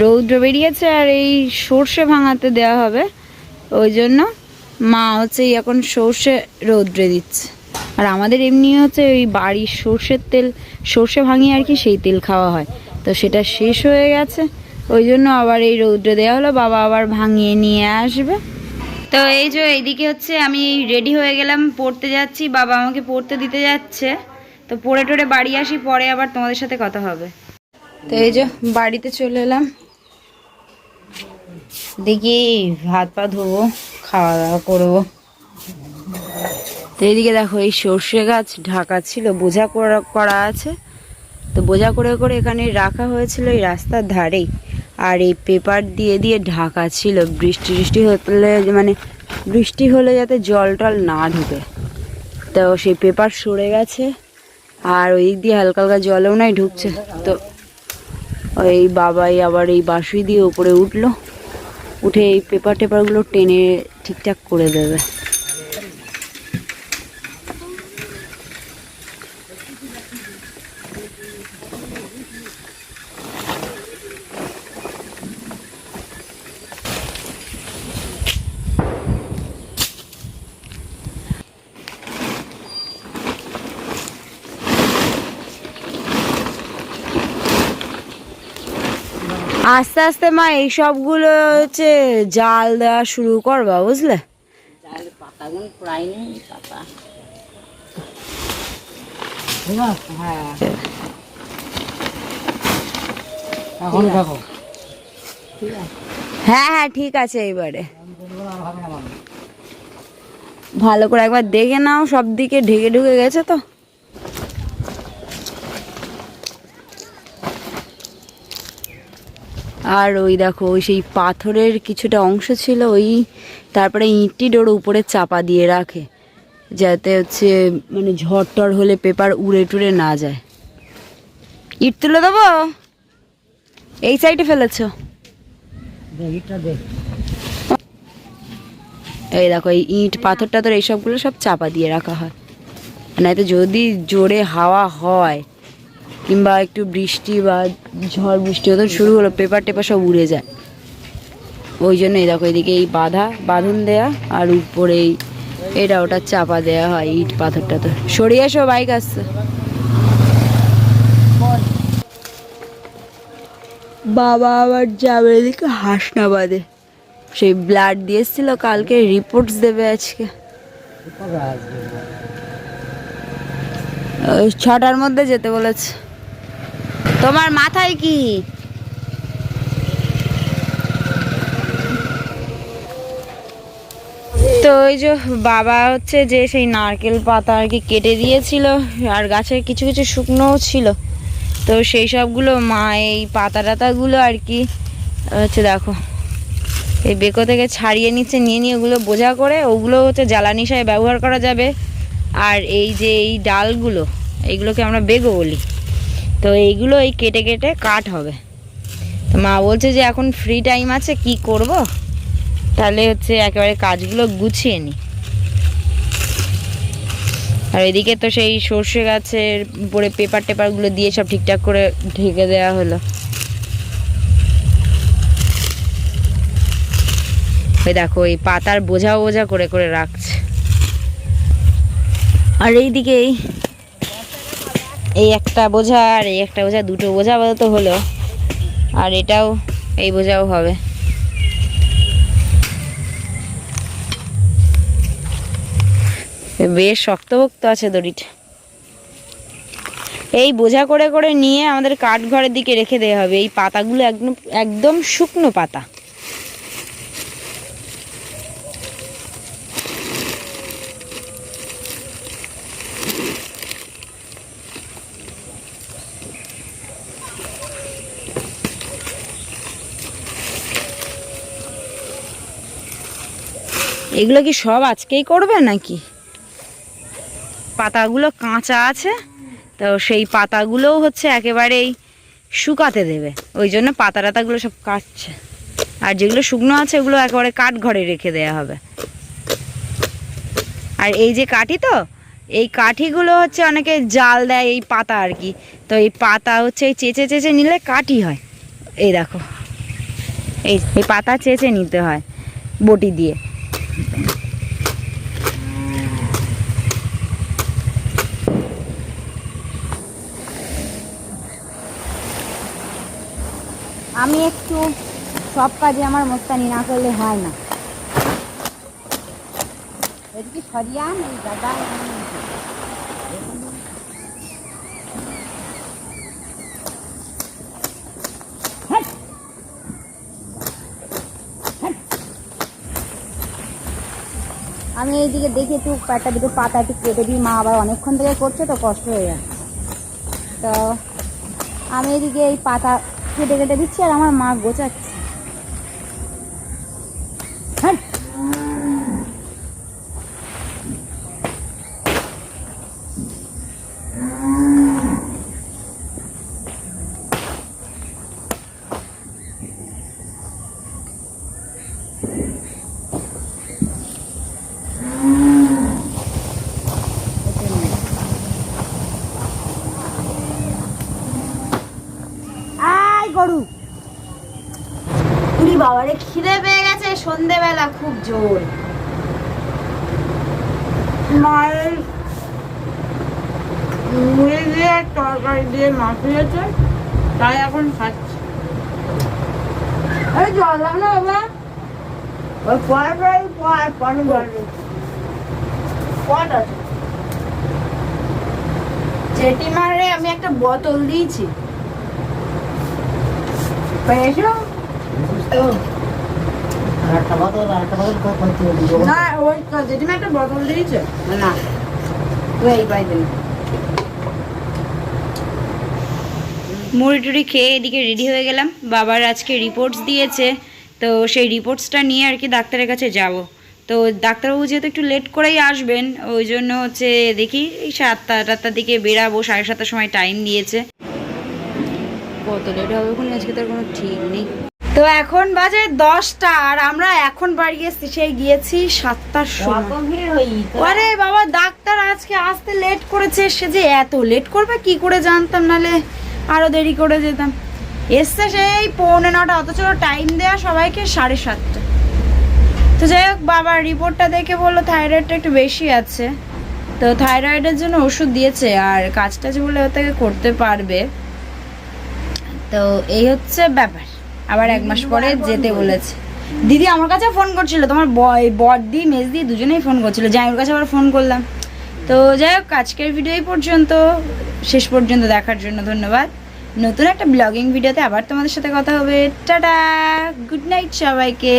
রৌদ্র বেরিয়েছে আর এই সর্ষে ভাঙাতে দেওয়া হবে, ওই জন্য মা হচ্ছে এখন সর্ষে রৌদ্রে দিচ্ছে। আর আমাদের এমনি হচ্ছে ওই বাড়ির সর্ষের তেল, সর্ষে ভাঙিয়ে আর কি, সেই তেল খাওয়া হয়, তো সেটা শেষ হয়ে গেছে, ওই জন্য আবার এই রৌদ্রে দেওয়া হলো। বাবা আবার ভাঙিয়ে নিয়ে আসবে। তো এই যে এইদিকে হচ্ছে আমি রেডি হয়ে গেলাম, পড়তে যাচ্ছি, বাবা আমাকে পড়তে দিতে যাচ্ছে। তো পড়ে টড়ে বাড়ি আসি, পরে আবার তোমাদের সাথে কথা হবে। তো এই যে বাড়িতে চলে এলাম, দেখি হাত পা ধোবো, খাওয়া দাওয়া করবো। তো এইদিকে দেখো এই সর্ষে গাছ ঢাকা ছিল, বোঝা করা আছে, তো বোঝা করে করে এখানে রাখা হয়েছিল এই রাস্তার ধারেই। আর এই পেপার দিয়ে দিয়ে ঢাকা ছিল, বৃষ্টি হলে মানে বৃষ্টি হলে যাতে জল টল না ঢুকে, তো সেই পেপার সরে গেছে। আর ওই দিক দিয়ে হালকা হালকা জলেও নাই ঢুকছে, তো ওই বাবাই আবার এই বাঁশুই দিয়ে উপরে উঠলো, উঠে এই পেপার টেপারগুলো টেনে ঠিকঠাক করে দেবে। আস্তে আস্তে মা এই সবগুলো হচ্ছে জাল দেওয়া শুরু করবা, বুঝলে? পাতাগুলো প্রায় নেই পাতা। হ্যাঁ এখন দেখো, হ্যাঁ হ্যাঁ ঠিক আছে। এবারে ভালো করে একবার দেখে নাও, সব দিকে ঢেকে ঢুকে গেছে তো। আর ওই দেখো ওই সেই পাথরের কিছুটা অংশ ছিল, ওই তারপরে ইঁটটি ডোর উপরে চাপা দিয়ে রাখে, যাতে হচ্ছে মানে ঝড় টড় হলে পেপার উড়ে টুড়ে না যায়। ইট তুলে দেবো, এই সাইডে ফেলেছ। এই দেখো এই ইট পাথর টাথর এইসবগুলো সব চাপা দিয়ে রাখা হয়, নয়তো যদি জোরে হাওয়া হয় কিংবা একটু বৃষ্টি বা ঝড় বৃষ্টি হতে শুরু হলো, পেপার টেপার সব উড়ে যায়। ওই জন্য এই দেখো এদিকে এই বাঁধন দেয়া, আর উপরে এটা ওটা চাপা দেয়া হয় ইট পাথর টাথর। সরিয়ে এসো, বাইক আসছে। বাবা আবার যাবে এদিকে হাসনাবাদে, সেই ব্লাড দিয়েছিল কালকে, রিপোর্টস দেবে আজকে। 6টার মধ্যে যেতে বলেছে। তোমার মাথায় কি? তো ওই যে বাবা হচ্ছে যে সেই নারকেল পাতা আর কি কেটে দিয়েছিল, আর গাছের কিছু কিছু শুকনোও ছিল, তো সেই সবগুলো মা এই পাতা টাতাগুলো আর কি হচ্ছে দেখো এই বেকো থেকে ছাড়িয়ে নিচ্ছে, নিয়ে ওগুলো বোঝা করে, ওগুলো হচ্ছে জ্বালানি হিসাবে ব্যবহার করা যাবে। আর এই যে এই ডালগুলো, এইগুলোকে আমরা বেগো বলি, তো এইগুলো এই কেটে কেটে কাঠ হবে। তো মা বলছে যে এখন ফ্রি টাইম আছে, কি করব, তাহলে হচ্ছে একেবারে কাজগুলো গুছিয়ে নি। আর এদিকে তো সেই সর্ষে গাছের উপরে পেপার টেপারগুলো দিয়ে সব ঠিকঠাক করে ঢেকে দেওয়া হলো। ওই দেখো এই পাতার বোঝা বোঝা করে করে রাখছে। আর এইদিকে এই একটা বোঝা আর এই একটা বোঝা, দুটো বোঝা আপাতত হলো, আর এটাও এই বোঝাও হবে। বেশ শক্তভক্ত আছে দড়িটা। এই বোঝা করে করে নিয়ে আমাদের কাঠ ঘরের দিকে রেখে দেওয়া হবে। এই পাতাগুলো একদম একদম শুকনো পাতা। এগুলো কি সব আজকেই করবে নাকি? পাতাগুলো কাঁচা আছে, তো সেই পাতাগুলোও হচ্ছে একেবারেই শুকাতে দেবে, ওই জন্য পাতা টাতাগুলো সব কাটছে। আর যেগুলো শুকনো আছে ওগুলো একেবারে কাঠ ঘরে রেখে দেওয়া হবে। আর এই যে কাঠি, তো এই কাঠিগুলো হচ্ছে অনেকে জাল দেয় এই পাতা আর কি, তো এই পাতা হচ্ছে এই চেঁচে চেঁচে নিলে কাঠি হয়। এই দেখো এই এই পাতা চেঁচে নিতে হয় বটি দিয়ে। আমি একটু সব কাজে আমার মোস্তানি না করলে হয় না। এদিকে সরিয়া নেই দাদা। আমি এইদিকে দেখি একটু একটা দুটো পাতা একটু কেটে দিই, মা আবার অনেকক্ষণ থেকে করছে তো কষ্ট হয়ে যাচ্ছে। তো আমি এদিকে এই পাতা কেটে কেটে দিচ্ছি আর আমার মা গোছাচ্ছে। গরু পুরি বাবারে খিদে পেয়ে গেছে সন্ধেবেলা খুব জোর। মায়ের মুড়ি দিয়ে তরকারি দিয়ে মাখিয়েছে, তাই এখন খাচ্ছি। এই জল দাও না বাবা, ওই পানি পট আছে। জেঠিমারে আমি একটা বোতল দিয়েছি, না ওই জেঠিমা একটা বোতল দিয়েছে না, মুড়ি টুড়ি খেয়ে এদিকে রেডি হয়ে গেলাম। বাবার আজকে রিপোর্টস দিয়েছে, তো সেই রিপোর্টসটা নিয়ে আর কি ডাক্তারের কাছে যাব। তো ডাক্তারবাবু যেহেতু একটু লেট করেই আসবেন, ওই জন্য হচ্ছে দেখি এই 7টা-8টার দিকে বেরাবো, 7:30টার সময় টাইম দিয়েছে। কত লেট হবে এখন আজকে তার কোনো ঠিক নেই। তো এখন বাজে 10টা আর আমরা এখন বাড়ি এসেছি, সেই গিয়েছি 7টার সময়। আরে বাবা ডাক্তার আজকে আসতে লেট করেছে, সে যে এত লেট করবে কি করে জানতাম, নালে আরো দেরি করে যেতাম। এসছে সেই 8:45, অথচ টাইম দেয়া সবাইকে 7:30। তো যাই হোক, বাবার রিপোর্টটা দেখে বললো থাইরয়েডটা একটু বেশি আছে, তো থাইরয়েডের জন্য ওষুধ দিয়েছে আর কাজটা যে বলে ওটাকে করতে পারবে। তো এই হচ্ছে ব্যাপার, আবার 1 মাস পরে যেতে বলেছে। দিদি আমার কাছে ফোন করছিল, তোমার বড়দি মেজদি দুজনেই ফোন করছিল, জামাইয়ের কাছে আবার ফোন করলাম। তো যাই হোক, আজকের ভিডিও এই পর্যন্ত, শেষ পর্যন্ত দেখার জন্য ধন্যবাদ। নতুন একটা ব্লগিং ভিডিওতে আবার তোমাদের সাথে কথা হবে। টাটা, গুড নাইট সবাইকে।